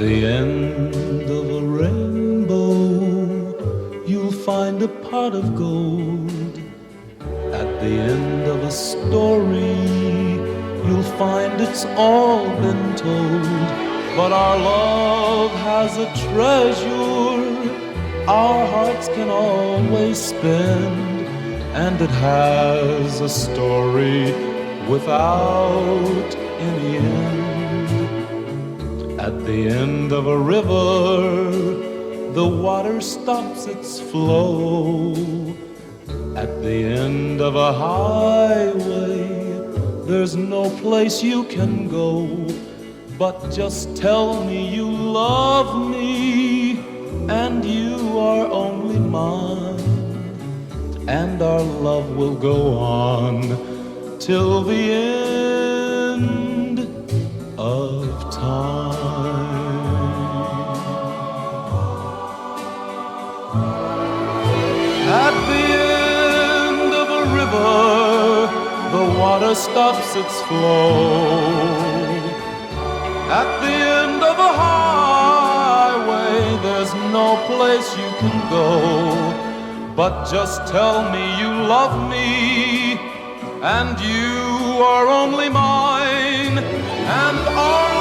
the end of a rainbow, you'll find a pot of gold. At the end of a story, you'll find it's all been told. But our love has a treasure our hearts can always spend, and it has a story without any end. At the end of a river, the water stops its flow. At the end of a highway, there's no place you can go. But just tell me you love me, and you are only mine, and our love will go on till the end of time. At the end of a river, the water stops its flow. At the end of a highway, there's no place you can go. But just tell me you love me, and you are only mine, and our